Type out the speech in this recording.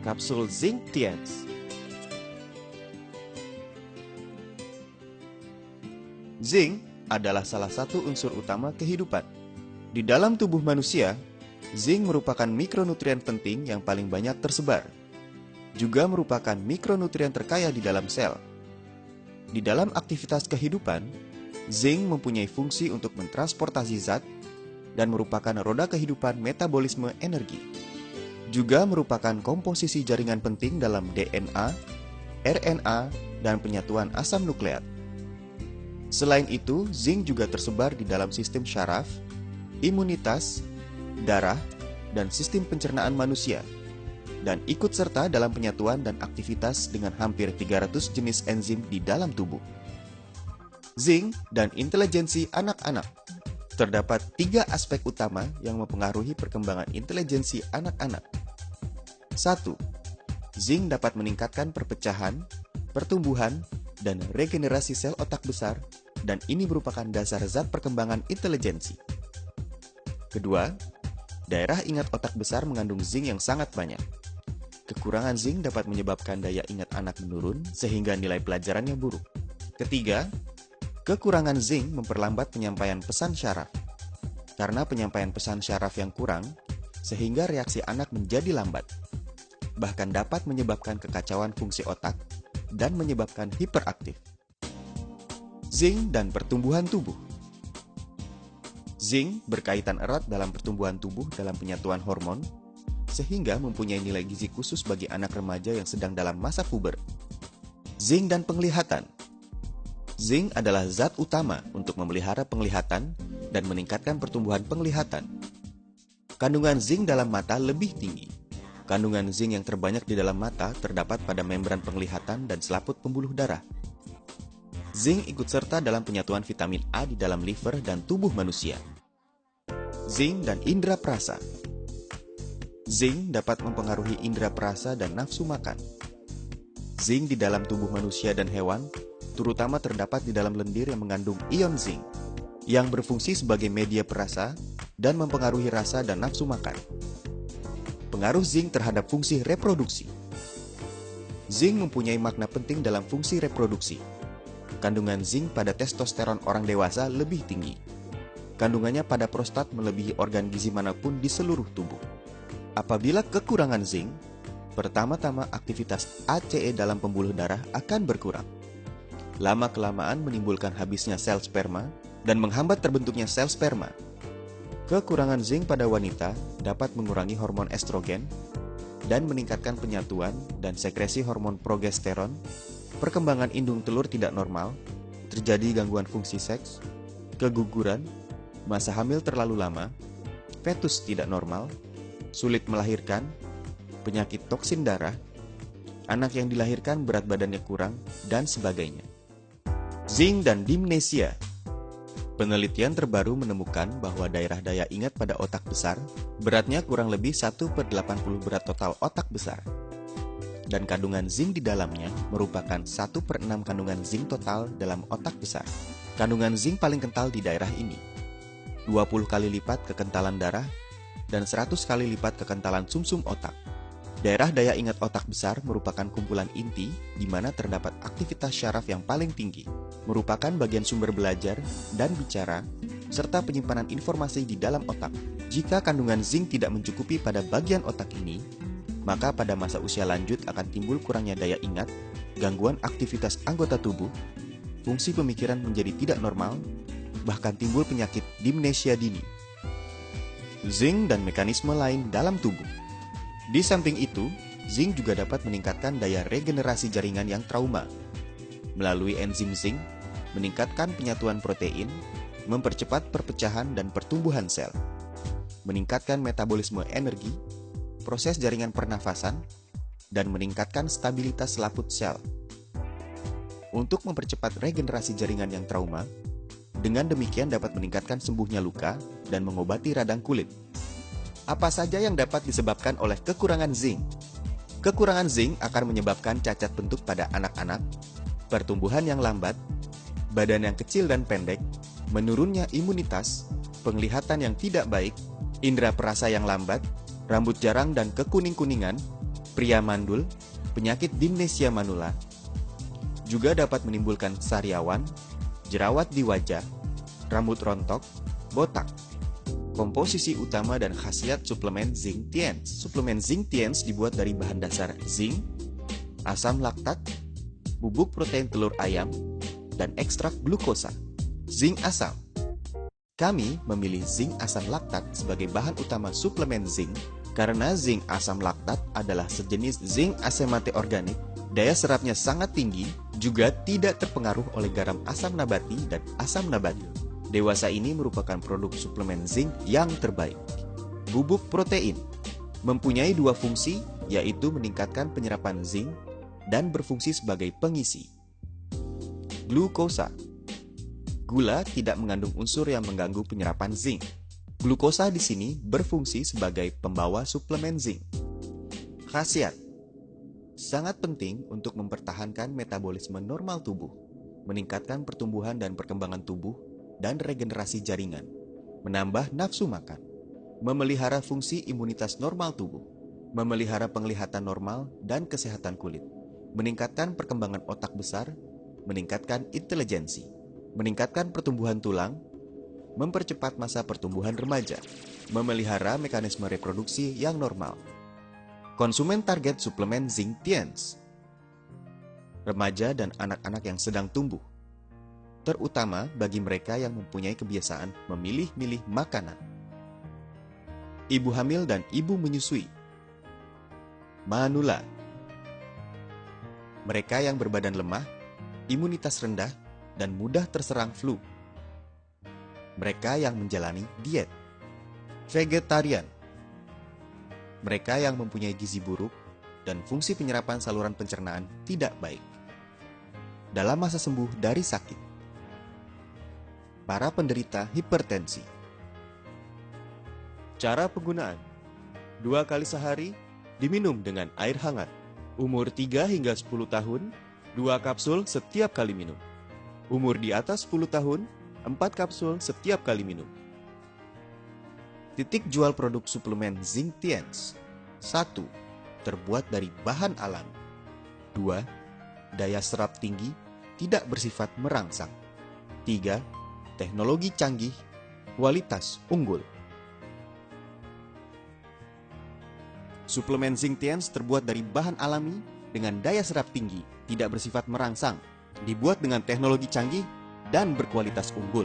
Kapsul Zinc TX. Zinc adalah salah satu unsur utama kehidupan. Di dalam tubuh manusia, zinc merupakan mikronutrien penting yang paling banyak tersebar. Juga merupakan mikronutrien terkaya di dalam sel. Di dalam aktivitas kehidupan, zinc mempunyai fungsi untuk mentransportasi zat dan merupakan roda kehidupan metabolisme energi. Juga merupakan komposisi jaringan penting dalam DNA, RNA, dan penyatuan asam nukleat. Selain itu, zinc juga tersebar di dalam sistem syaraf, imunitas, darah, dan sistem pencernaan manusia, dan ikut serta dalam penyatuan dan aktivitas dengan hampir 300 jenis enzim di dalam tubuh. Zinc dan intelijensi anak-anak. Terdapat 3 aspek utama yang mempengaruhi perkembangan intelijensi anak-anak. 1. Zinc dapat meningkatkan perpecahan, pertumbuhan, dan regenerasi sel otak besar, dan ini merupakan dasar zat perkembangan intelijensi. Kedua, daerah ingat otak besar mengandung zinc yang sangat banyak. Kekurangan zinc dapat menyebabkan daya ingat anak menurun sehingga nilai pelajarannya buruk. Ketiga, kekurangan zinc memperlambat penyampaian pesan syaraf. Karena penyampaian pesan syaraf yang kurang, sehingga reaksi anak menjadi lambat. Bahkan dapat menyebabkan kekacauan fungsi otak dan menyebabkan hiperaktif. Zinc dan pertumbuhan tubuh. Zinc berkaitan erat dalam pertumbuhan tubuh dalam penyatuan hormon, sehingga mempunyai nilai gizi khusus bagi anak remaja yang sedang dalam masa puber. Zinc dan penglihatan. Zinc adalah zat utama untuk memelihara penglihatan dan meningkatkan pertumbuhan penglihatan. Kandungan zinc dalam mata lebih tinggi. Kandungan zinc yang terbanyak di dalam mata terdapat pada membran penglihatan dan selaput pembuluh darah. Zinc ikut serta dalam penyatuan vitamin A di dalam liver dan tubuh manusia. Zinc dan indera perasa. Zinc dapat mempengaruhi indera perasa dan nafsu makan. Zinc di dalam tubuh manusia dan hewan, terutama terdapat di dalam lendir yang mengandung ion zinc, yang berfungsi sebagai media perasa dan mempengaruhi rasa dan nafsu makan. Pengaruh zinc terhadap fungsi reproduksi. Zinc mempunyai makna penting dalam fungsi reproduksi. Kandungan zinc pada testosteron orang dewasa lebih tinggi. Kandungannya pada prostat melebihi organ gizi manapun di seluruh tubuh. Apabila kekurangan zinc, pertama-tama aktivitas ACE dalam pembuluh darah akan berkurang. Lama-kelamaan menimbulkan habisnya sel sperma dan menghambat terbentuknya sel sperma. Kekurangan zinc pada wanita dapat mengurangi hormon estrogen dan meningkatkan penyatuan dan sekresi hormon progesteron, perkembangan indung telur tidak normal, terjadi gangguan fungsi seks, keguguran, masa hamil terlalu lama, fetus tidak normal, sulit melahirkan, penyakit toksin darah, anak yang dilahirkan berat badannya kurang, dan sebagainya. Zinc dan dimnesia. Penelitian terbaru menemukan bahwa daerah daya ingat pada otak besar beratnya kurang lebih 1/80 berat total otak besar. Dan kandungan zinc di dalamnya merupakan 1/6 kandungan zinc total dalam otak besar. Kandungan zinc paling kental di daerah ini. 20 kali lipat kekentalan darah dan 100 kali lipat kekentalan sumsum otak. Daerah daya ingat otak besar merupakan kumpulan inti di mana terdapat aktivitas syaraf yang paling tinggi, merupakan bagian sumber belajar dan bicara, serta penyimpanan informasi di dalam otak. Jika kandungan zinc tidak mencukupi pada bagian otak ini, maka pada masa usia lanjut akan timbul kurangnya daya ingat, gangguan aktivitas anggota tubuh, fungsi pemikiran menjadi tidak normal, bahkan timbul penyakit dimnesia dini. Zinc dan mekanisme lain dalam tubuh. Di samping itu, zinc juga dapat meningkatkan daya regenerasi jaringan yang trauma. Melalui enzim zinc, meningkatkan penyatuan protein, mempercepat perpecahan dan pertumbuhan sel, meningkatkan metabolisme energi, proses jaringan pernafasan, dan meningkatkan stabilitas selaput sel. Untuk mempercepat regenerasi jaringan yang trauma, dengan demikian dapat meningkatkan sembuhnya luka dan mengobati radang kulit. Apa saja yang dapat disebabkan oleh kekurangan zinc? Kekurangan zinc akan menyebabkan cacat bentuk pada anak-anak, pertumbuhan yang lambat, badan yang kecil dan pendek, menurunnya imunitas, penglihatan yang tidak baik, indera perasa yang lambat, rambut jarang dan kekuning-kuningan, pria mandul, penyakit dimnesia manula, juga dapat menimbulkan sariawan, jerawat di wajah, rambut rontok, botak. Komposisi utama dan khasiat suplemen Zinc Tiens. Suplemen Zinc Tiens dibuat dari bahan dasar zinc, asam laktat, bubuk protein telur ayam, dan ekstrak glukosa. Zinc asam. Kami memilih zinc asam laktat sebagai bahan utama suplemen zinc karena zinc asam laktat adalah sejenis zinc asemate organik, daya serapnya sangat tinggi, juga tidak terpengaruh oleh garam asam nabati dan asam nabati. Dewasa ini merupakan produk suplemen zinc yang terbaik. Bubuk protein mempunyai dua fungsi, yaitu meningkatkan penyerapan zinc dan berfungsi sebagai pengisi. Glukosa. Gula tidak mengandung unsur yang mengganggu penyerapan zinc. Glukosa di sini berfungsi sebagai pembawa suplemen zinc. Khasiat. Sangat penting untuk mempertahankan metabolisme normal tubuh, meningkatkan pertumbuhan dan perkembangan tubuh, dan regenerasi jaringan, menambah nafsu makan, memelihara fungsi imunitas normal tubuh, memelihara penglihatan normal dan kesehatan kulit, meningkatkan perkembangan otak besar, meningkatkan intelijensi, meningkatkan pertumbuhan tulang, mempercepat masa pertumbuhan remaja, memelihara mekanisme reproduksi yang normal. Konsumen target suplemen Zinc Tiens: remaja dan anak-anak yang sedang tumbuh, terutama bagi mereka yang mempunyai kebiasaan memilih-milih makanan. Ibu hamil dan ibu menyusui. Manula: mereka yang berbadan lemah, imunitas rendah, dan mudah terserang flu. Mereka yang menjalani diet. Vegetarian: mereka yang mempunyai gizi buruk dan fungsi penyerapan saluran pencernaan tidak baik. Dalam masa sembuh dari sakit. Para penderita hipertensi. Cara penggunaan: 2 kali sehari, diminum dengan air hangat. Umur 3 hingga 10 tahun, 2 kapsul setiap kali minum. Umur di atas 10 tahun, 4 kapsul setiap kali minum. Titik jual produk suplemen Zinc Tiens: 1. Terbuat dari bahan alami. 2. Daya serap tinggi, tidak bersifat merangsang. 3. Teknologi canggih, kualitas unggul. Suplemen Zinc Tiens terbuat dari bahan alami dengan daya serap tinggi, tidak bersifat merangsang, dibuat dengan teknologi canggih, dan berkualitas unggul.